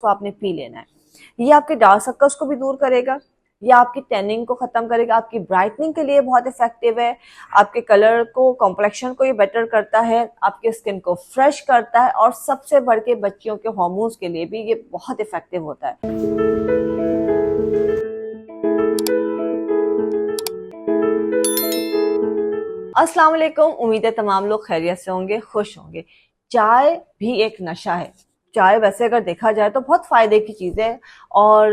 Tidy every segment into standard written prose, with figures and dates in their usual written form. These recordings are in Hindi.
तो आपने पी लेना है। ये आपके डार्क सर्कल्स को भी दूर करेगा, ये आपकी टैनिंग को खत्म करेगा, आपकी ब्राइटनिंग के लिए बहुत इफेक्टिव है, आपके कलर को, कॉम्प्लेक्शन को ये बेटर करता है, आपके स्किन को फ्रेश करता है, और सबसे बढ़ के बच्चियों के हार्मोन्स के लिए भी ये बहुत इफेक्टिव होता है। अस्सलाम वालेकुम, उम्मीद है तमाम लोग खैरियत से होंगे, खुश होंगे। चाय भी एक नशा है। चाय वैसे अगर देखा जाए तो बहुत फायदे की चीज़ है, और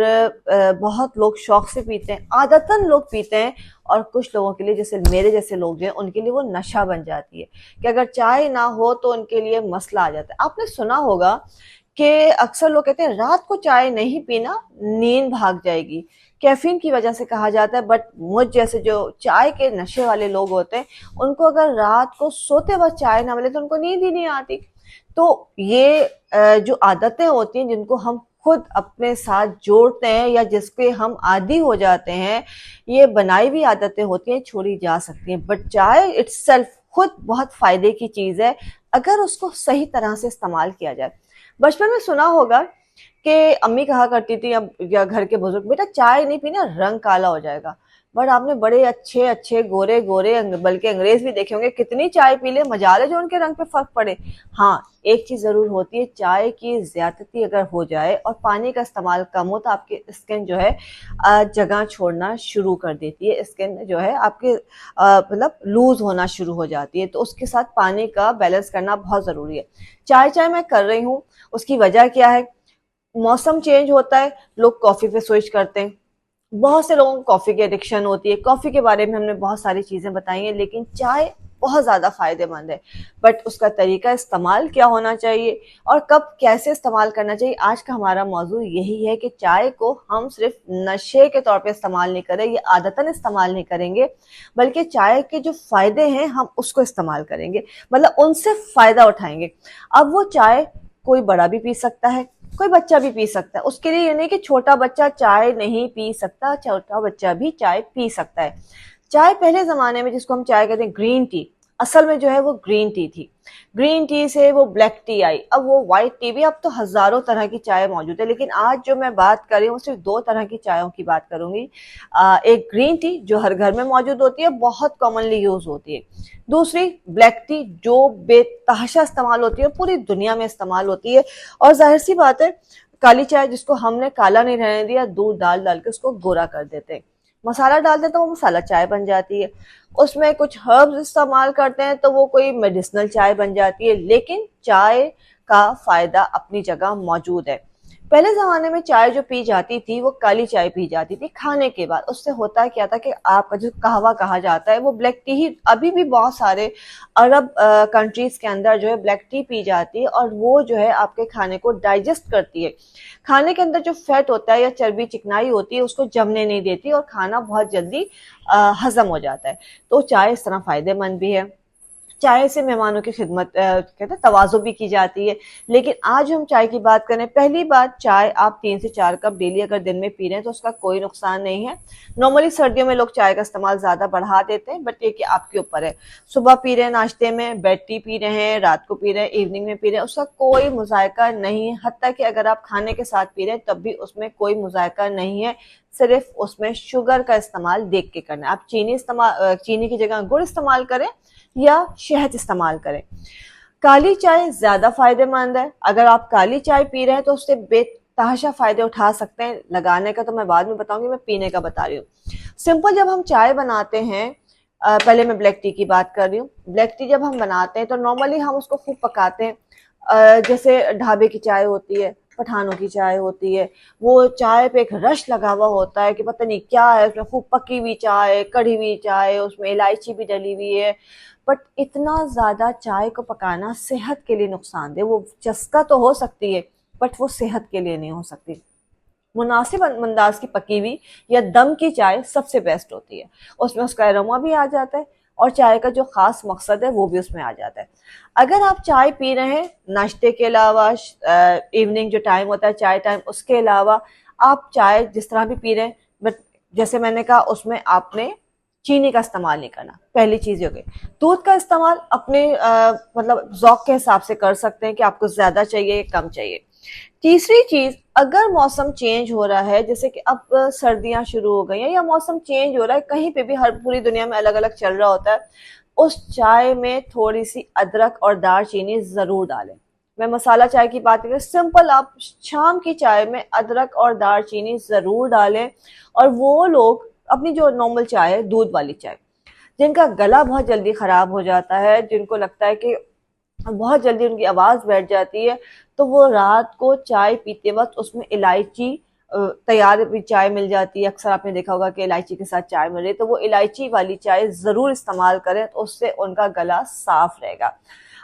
बहुत लोग शौक से पीते हैं, आदतन लोग पीते हैं, और कुछ लोगों के लिए, जैसे मेरे जैसे लोग जो हैं, उनके लिए वो नशा बन जाती है कि अगर चाय ना हो तो उनके लिए मसला आ जाता है। आपने सुना होगा कि अक्सर लोग कहते हैं रात को चाय नहीं पीना, नींद भाग जाएगी, कैफीन की वजह से कहा जाता है। बट मुझ जैसे जो चाय के नशे वाले लोग होते हैं, उनको अगर रात को सोते वक्त चाय ना मिले तो उनको नींद ही नहीं आती। तो ये जो आदतें होती हैं जिनको हम खुद अपने साथ जोड़ते हैं या जिसके हम आदी हो जाते हैं, ये बनाई हुई आदतें होती हैं, छोड़ी जा सकती हैं। बट चाय इट्सेल्फ खुद बहुत फायदे की चीज है अगर उसको सही तरह से इस्तेमाल किया जाए। बचपन में सुना होगा कि अम्मी कहा करती थी या घर के बुजुर्ग, बेटा चाय नहीं पीना रंग काला हो जाएगा। बट आपने बड़े अच्छे अच्छे गोरे गोरे बल्कि अंग्रेज भी देखे होंगे, कितनी चाय पी ले मजाले जो उनके रंग पे फर्क पड़े। हाँ, एक चीज जरूर होती है, चाय की ज्यादती अगर हो जाए और पानी का इस्तेमाल कम हो तो आपकी स्किन जो है जगह छोड़ना शुरू कर देती है, स्किन जो है आपके मतलब लूज होना शुरू हो जाती है। तो उसके साथ पानी का बैलेंस करना बहुत जरूरी है। चाय मैं कर रही हूँ, उसकी वजह क्या है? मौसम चेंज होता है, लोग कॉफी पे स्विच करते हैं, बहुत से लोगों को कॉफी की एडिक्शन होती है। कॉफी के बारे में हमने बहुत सारी चीजें बताई हैं, लेकिन चाय बहुत ज्यादा फायदेमंद है। बट उसका तरीका इस्तेमाल क्या होना चाहिए और कब कैसे इस्तेमाल करना चाहिए, आज का हमारा मौजू यही है कि चाय को हम सिर्फ नशे के तौर पे इस्तेमाल नहीं करें, ये आदतन इस्तेमाल नहीं करेंगे, बल्कि चाय के जो फायदे हैं हम उसको इस्तेमाल करेंगे, मतलब उनसे फायदा उठाएंगे। अब वो चाय कोई बड़ा भी पी सकता है, कोई बच्चा भी पी सकता है। उसके लिए ये नहीं कि छोटा बच्चा चाय नहीं पी सकता, छोटा बच्चा भी चाय पी सकता है। चाय पहले जमाने में जिसको हम चाय कहते हैं ग्रीन टी, असल में जो है वो ग्रीन टी थी। ग्रीन टी से वो ब्लैक टी आई, अब वो व्हाइट टी भी, अब तो हजारों तरह की चाय मौजूद है। लेकिन आज जो मैं बात कर रही हूँ सिर्फ दो तरह की चायों की बात करूंगी। एक ग्रीन टी जो हर घर में मौजूद होती है, बहुत कॉमनली यूज होती है। दूसरी ब्लैक टी जो बेतहाशा इस्तेमाल होती है, पूरी दुनिया में इस्तेमाल होती है। और जाहिर सी बात है, काली चाय जिसको हमने काला नहीं रहने दिया, दूध डाल डाल के उसको गोरा कर देते हैं, मसाला डालते हैं तो वो मसाला चाय बन जाती है, उसमें कुछ हर्ब्स इस्तेमाल करते हैं तो वो कोई मेडिसिनल चाय बन जाती है। लेकिन चाय का फायदा अपनी जगह मौजूद है। पहले जमाने में चाय जो पी जाती थी वो काली चाय पी जाती थी खाने के बाद। उससे होता क्या था कि आपका जो कहवा कहा जाता है वो ब्लैक टी ही, अभी भी बहुत सारे अरब कंट्रीज के अंदर जो है ब्लैक टी पी जाती है, और वो जो है आपके खाने को डाइजेस्ट करती है। खाने के अंदर जो फैट होता है या चर्बी चिकनाई होती है उसको जमने नहीं देती, और खाना बहुत जल्दी हजम हो जाता है। तो चाय इस तरह फायदेमंद भी है। चाय से मेहमानों की खिदमत कहते हैं तवाज़ो भी की जाती है। लेकिन आज हम चाय की बात करें, पहली बात, चाय आप 3 से 4 कप डेली अगर दिन में पी रहे हैं तो उसका कोई नुकसान नहीं है। नॉर्मली सर्दियों में लोग चाय का इस्तेमाल ज्यादा बढ़ा देते हैं, बट ये कि आपके ऊपर है। सुबह पी रहे हैं नाश्ते में, बेड टी पी रहे हैं, रात को पी रहे हैं, इवनिंग में पी रहे हैं, उसका कोई मुजायका नहीं है। हत्ता कि अगर आप खाने के साथ पी रहे हैं तब भी उसमें कोई मुजायका नहीं है। सिर्फ उसमें शुगर का इस्तेमाल देख के करना है। आप चीनी की जगह गुड़ इस्तेमाल करें या शहद इस्तेमाल करें। काली चाय ज्यादा फायदेमंद है। अगर आप काली चाय पी रहे हैं तो उससे बेतहाशा फायदे उठा सकते हैं। लगाने का तो मैं बाद में बताऊंगी, मैं पीने का बता रही हूँ। सिंपल जब हम चाय बनाते हैं, पहले मैं ब्लैक टी की बात कर रही हूँ। ब्लैक टी जब हम बनाते हैं तो नॉर्मली हम उसको खूब पकाते हैं, जैसे ढाबे की चाय होती है, पठानों की चाय होती है, वो चाय पे एक रश लगा हुआ होता है कि पता नहीं क्या है, उसमें खूब पकी हुई चाय, कढ़ी हुई चाय, उसमें इलायची भी डली हुई है। बट इतना ज्यादा चाय को पकाना सेहत के लिए नुकसानदेह। वो चस्का तो हो सकती है बट वो सेहत के लिए नहीं हो सकती। मुनासिब अंदाज की पकी हुई या दम की चाय सबसे बेस्ट होती है। उसमें उसका अरोमा भी आ जाता है और चाय का जो खास मकसद है वो भी उसमें आ जाता है। अगर आप चाय पी रहे हैं नाश्ते के अलावा, इवनिंग जो टाइम होता है चाय टाइम, उसके अलावा आप चाय जिस तरह भी पी रहे हैं, बट जैसे मैंने कहा उसमें आपने चीनी का इस्तेमाल नहीं करना, पहली चीज हो गई। दूध का इस्तेमाल अपने मतलब ज़ौक़ के हिसाब से कर सकते हैं कि आपको ज्यादा चाहिए या कम चाहिए। तीसरी चीज, अगर मौसम चेंज हो रहा है, जैसे कि अब सर्दियां शुरू हो गई हैं या मौसम चेंज हो रहा है, कहीं पे भी, हर पूरी दुनिया में अलग अलग चल रहा होता है, उस चाय में थोड़ी सी अदरक और दालचीनी जरूर डालें। मैं मसाला चाय की बात करें, सिंपल आप शाम की चाय में अदरक और दालचीनी जरूर डालें। और वो लोग अपनी जो नॉर्मल चाय है, दूध वाली चाय, जिनका गला बहुत जल्दी खराब हो जाता है, जिनको लगता है कि बहुत जल्दी उनकी आवाज बैठ जाती है, तो वो रात को चाय पीते वक्त उसमें इलायची, तैयार भी चाय मिल जाती है, अक्सर आपने देखा होगा कि इलायची के साथ चाय मिल रही है, तो वो इलायची वाली चाय जरूर इस्तेमाल करें, तो उससे उनका गला साफ रहेगा।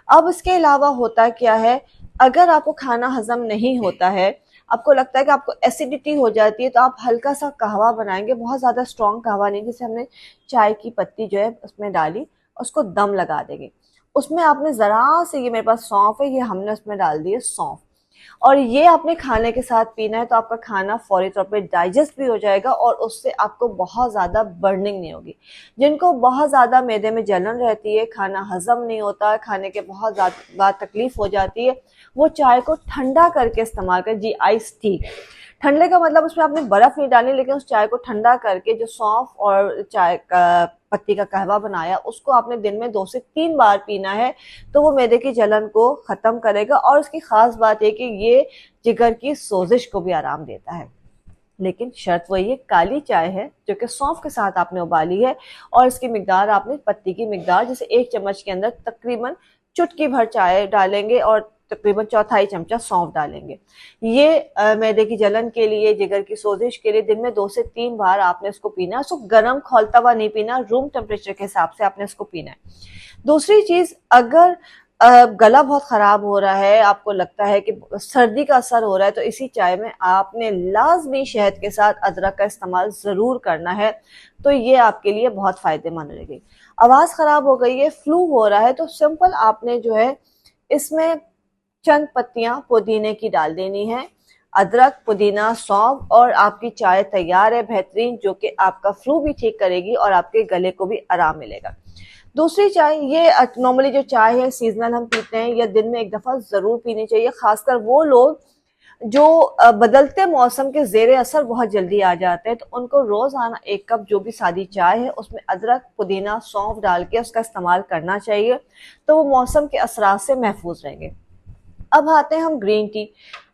अब इसके अलावा होता क्या है, अगर आपको खाना हजम नहीं होता है, आपको लगता है कि आपको एसिडिटी हो जाती है, तो आप हल्का सा कहवा बनाएंगे, बहुत ज्यादा स्ट्रॉन्ग कहवा नहीं, जैसे हमने चाय की पत्ती जो है उसमें डाली, उसको दम लगा देंगे, उसमें आपने जरा से, ये मेरे पास सौंफ है, ये हमने उसमें डाल दी है सौंफ, और ये आपने खाने के साथ पीना है, तो आपका खाना फौरी तौर पे डाइजेस्ट भी हो जाएगा और उससे आपको बहुत ज़्यादा बर्निंग नहीं होगी। जिनको बहुत ज़्यादा मैदे में जलन रहती है, खाना हजम नहीं होता, खाने के बहुत ज़्यादा तकलीफ हो जाती है, वो चाय को ठंडा करके इस्तेमाल करें। जी, आइस टी, ठंडे का मतलब उसमें आपने बर्फ नहीं डाली, लेकिन उस चाय को ठंडा करके जो सौंफ और चाय का पत्ती का कहवा बनाया, उसको आपने दिन में 2 से 3 बार पीना है, तो वो मैदे की जलन को खत्म करेगा। और इसकी खास बात है कि ये जिगर की सोजिश को भी आराम देता है। लेकिन शर्त वही है, काली चाय है जो कि सौंफ के साथ आपने उबाली है, और इसकी मिकदार आपने पत्ती की मिकदार, जैसे 1 चम्मच के अंदर तकरीबन चुटकी भर चाय डालेंगे और तकरीबन चौथाई चमचा सौंफ डालेंगे। ये मैदे की जलन के लिए, जिगर की सोजिश के लिए दिन में 2 से 3 बार आपने इसको पीना है। उसको गर्म खौलता हुआ नहीं पीना, रूम टेम्परेचर के हिसाब से आपने इसको पीना है। दूसरी चीज, अगर गला बहुत खराब हो रहा है, आपको लगता है कि सर्दी का असर हो रहा है, तो इसी चाय में आपने लाजमी शहद के साथ अदरक का इस्तेमाल जरूर करना है, तो ये आपके लिए बहुत फायदेमंद रहेगी। आवाज खराब हो गई है, फ्लू हो रहा है, तो सिंपल आपने जो है इसमें चंद पत्तियां पुदीने की डाल देनी है, अदरक, पुदीना, सौंफ, और आपकी चाय तैयार है बेहतरीन, जो कि आपका फ्लू भी ठीक करेगी और आपके गले को भी आराम मिलेगा। दूसरी चाय, ये नॉर्मली जो चाय है सीजनल हम पीते हैं, या दिन में एक दफा जरूर पीनी चाहिए, खासकर वो लोग जो बदलते मौसम के जेर असर बहुत जल्दी आ जाते हैं, तो उनको रोजाना 1 कप जो भी सादी चाय है उसमें अदरक, पुदीना, सौंफ डाल के उसका इस्तेमाल करना चाहिए, तो वो मौसम के असरात से महफूज रहेंगे। अब आते हैं हम ग्रीन टी।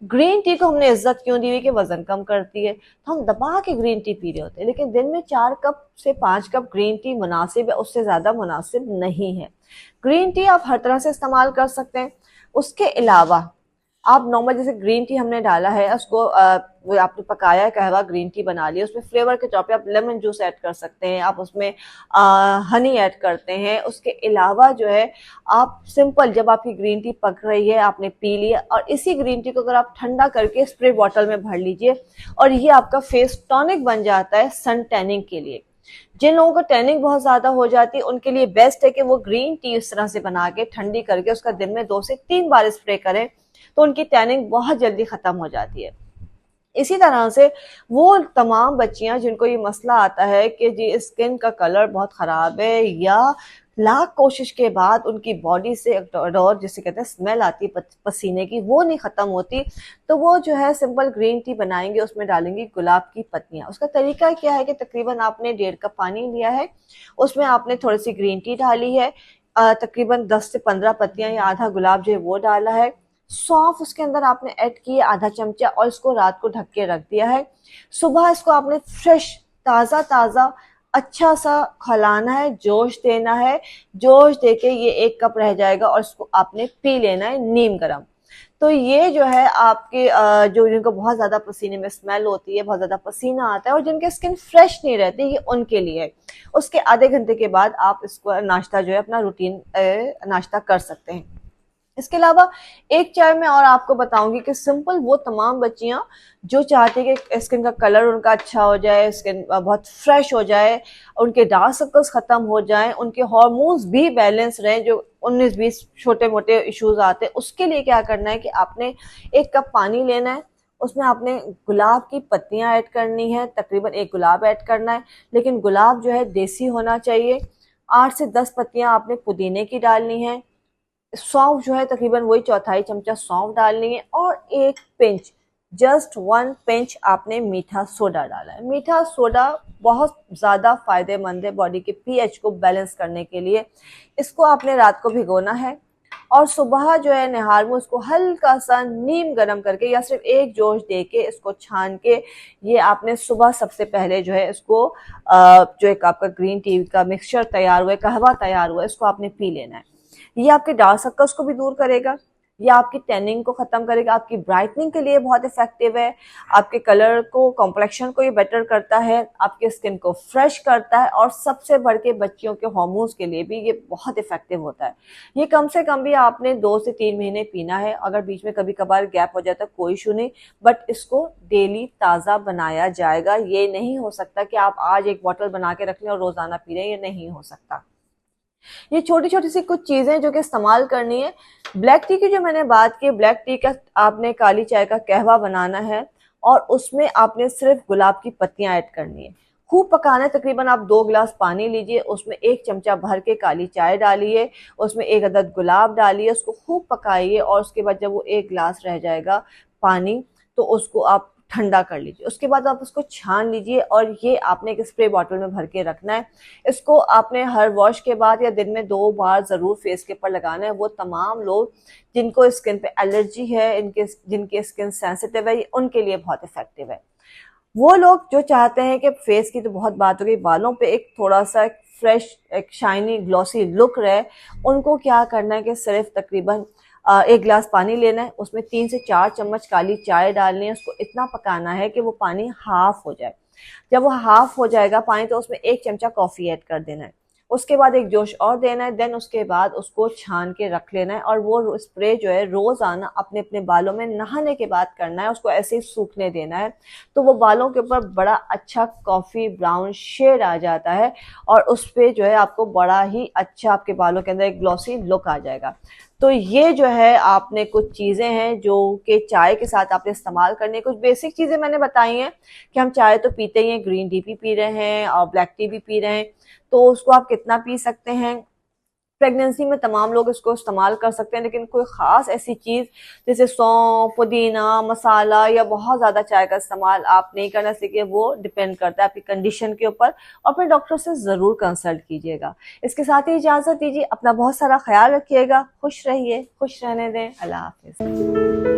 ग्रीन टी को हमने इज्जत क्यों दी हुई कि वजन कम करती है, तो हम दबा के ग्रीन टी पी रहे होते हैं, लेकिन दिन में 4 कप से 5 कप ग्रीन टी मुनासिब है, उससे ज्यादा मुनासिब नहीं है। ग्रीन टी आप हर तरह से इस्तेमाल कर सकते हैं। उसके अलावा आप नॉर्मल, जैसे ग्रीन टी हमने डाला है, उसको वो आपने पकाया है, कहवा ग्रीन टी बना लिया, उसमें फ्लेवर के तौर पे आप लेमन जूस ऐड कर सकते हैं, आप उसमें हनी ऐड करते हैं। उसके अलावा जो है, आप सिंपल, जब आपकी ग्रीन टी पक रही है, आपने पी लिया, और इसी ग्रीन टी को अगर आप ठंडा करके स्प्रे बॉटल में भर लीजिए, और ये आपका फेस टॉनिक बन जाता है सन टैनिंग के लिए। जिन लोगों को टैनिंग बहुत ज्यादा हो जाती है, उनके लिए बेस्ट है कि वो ग्रीन टी इस तरह से बना के ठंडी करके उसका दिन में 2 से 3 बार स्प्रे करें, तो उनकी टैनिंग बहुत जल्दी खत्म हो जाती है। इसी तरह से वो तमाम बच्चियां जिनको ये मसला आता है कि जी स्किन का कलर बहुत खराब है, या लाख कोशिश के बाद उनकी बॉडी से डोर जिसे कहते हैं स्मेल आती है पसीने की, वो नहीं खत्म होती, तो वो जो है सिंपल ग्रीन टी बनाएंगे, उसमें डालेंगे गुलाब की पत्तियां। उसका तरीका क्या है कि तकरीबन आपने 1.5 कप पानी लिया है, उसमें आपने थोड़ी सी ग्रीन टी डाली है, तकरीबन 10 से 15 पत्तियां या आधा गुलाब जो है वो डाला है, सौंफ उसके अंदर आपने ऐड किए आधा चमचा, और इसको रात को ढक के रख दिया है। सुबह इसको आपने फ्रेश ताज़ा ताज़ा अच्छा सा खौलाना है, जोश देना है, जोश देके ये 1 कप रह जाएगा, और इसको आपने पी लेना है नीम गर्म। तो ये जो है आपके जो जिनको बहुत ज्यादा पसीने में स्मेल होती है, बहुत ज्यादा पसीना आता है, और जिनके स्किन फ्रेश नहीं रहती, ये उनके लिए है। उसके आधे घंटे के बाद आप इसको नाश्ता जो है अपना रूटीन नाश्ता कर सकते हैं। इसके अलावा एक चाय में और आपको बताऊंगी कि सिंपल वो तमाम बच्चियां जो चाहती है कि स्किन का कलर उनका अच्छा हो जाए, स्किन बहुत फ्रेश हो जाए, उनके डार्क सर्कल्स खत्म हो जाएं, उनके हार्मोन्स भी बैलेंस रहें, जो 19-20 छोटे मोटे इश्यूज आते हैं, उसके लिए क्या करना है कि आपने 1 कप पानी लेना है, उसमें आपने गुलाब की पत्तियां ऐड करनी है, तकरीबन 1 गुलाब ऐड करना है, लेकिन गुलाब जो है देसी होना चाहिए। 8 से 10 पत्तियां आपने पुदीने की डालनी है, सौंफ जो है तकरीबन वही चौथाई चमचा सौंफ डालनी है, और एक पिंच, जस्ट 1 पिंच आपने मीठा सोडा डाला है। मीठा सोडा बहुत ज़्यादा फायदेमंद है बॉडी के पीएच को बैलेंस करने के लिए। इसको आपने रात को भिगोना है, और सुबह जो है निहार में उसको हल्का सा नीम गरम करके या सिर्फ एक जोश दे के इसको छान के, ये आपने सुबह सबसे पहले जो है इसको जो एक आपका ग्रीन टी का मिक्सचर तैयार हुआ है, कहवा तैयार हुआ है, इसको आपने पी लेना है। ये आपके डार्क सर्कल्स को भी दूर करेगा, ये आपकी टैनिंग को खत्म करेगा, आपकी ब्राइटनिंग के लिए बहुत इफेक्टिव है, आपके कलर को, कॉम्प्लेक्शन को ये बेटर करता है, आपके स्किन को फ्रेश करता है, और सबसे बढ़ के बच्चियों के हार्मोन्स के लिए भी ये बहुत इफेक्टिव होता है। ये कम से कम भी आपने 2 से 3 महीने पीना है। अगर बीच में कभी कभार गैप हो जाता है कोई इशू नहीं, बट इसको डेली ताज़ा बनाया जाएगा। ये नहीं हो सकता कि आप आज एक बॉटल बना के रख लें और रोजाना पी रहे हैं, ये नहीं हो सकता। ये छोटी छोटी सी कुछ चीजें जो कि इस्तेमाल करनी है। ब्लैक टी की जो मैंने बात की, ब्लैक टी का आपने काली चाय का कहवा बनाना है, और उसमें आपने सिर्फ गुलाब की पत्तियां ऐड करनी है। खूब पकाना है, तकरीबन आप 2 गिलास पानी लीजिए, उसमें 1 चमचा भर के काली चाय डालिए, उसमें 1 अदद गुलाब डालिए, उसको खूब पकाइए, और उसके बाद जब वो 1 गिलास रह जाएगा पानी, तो उसको आप ठंडा कर लीजिए। उसके बाद आप उसको छान लीजिए, और ये आपने एक स्प्रे बॉटल में भर के रखना है। इसको आपने हर वॉश के बाद या दिन में 2 बार जरूर फेस के ऊपर लगाना है। वो तमाम लोग जिनको स्किन पे एलर्जी है, जिनकी स्किन सेंसिटिव है, उनके लिए बहुत इफेक्टिव है। वो लोग जो चाहते हैं कि फेस की तो बहुत बात हो गई, बालों पे एक थोड़ा सा एक फ्रेश, एक शाइनी ग्लॉसी लुक रहे, उनको क्या करना है कि सिर्फ तकरीबन 1 गिलास पानी लेना है, उसमें 3 से 4 चम्मच काली चाय डालनी है। उसको इतना पकाना है कि वो पानी हाफ हो जाए। जब वो हाफ हो जाएगा पानी, तो उसमें 1 चमचा कॉफी ऐड कर देना है। उसके बाद एक जोश और देना है, देन उसके बाद उसको छान के रख लेना है, और वो स्प्रे जो है रोजाना अपने अपने बालों में नहाने के बाद करना है। उसको ऐसे ही सूखने देना है, तो वो बालों के ऊपर बड़ा अच्छा कॉफी ब्राउन शेड आ जाता है, और उस पे जो है आपको बड़ा ही अच्छा आपके बालों के अंदर एक ग्लॉसी लुक आ जाएगा। तो ये जो है आपने कुछ चीजें हैं जो कि चाय के साथ आपने इस्तेमाल करनी है। कुछ बेसिक चीजें मैंने बताई हैं कि हम चाय तो पीते ही हैं, ग्रीन टी भी पी रहे हैं और ब्लैक टी भी पी रहे हैं, तो उसको आप कितना पी सकते हैं। प्रेगनेंसी में तमाम लोग इसको इस्तेमाल कर सकते हैं, लेकिन कोई ख़ास ऐसी चीज़ जैसे सौंफ, पुदीना, मसाला या बहुत ज़्यादा चाय का इस्तेमाल आप नहीं करना सीखिए। वो डिपेंड करता है आपकी कंडीशन के ऊपर, और अपने डॉक्टर से ज़रूर कंसल्ट कीजिएगा। इसके साथ ही इजाज़त दीजिए, अपना बहुत सारा ख्याल रखिएगा, खुश रहिए, खुश रहने दें। अल्लाह हाफिज़।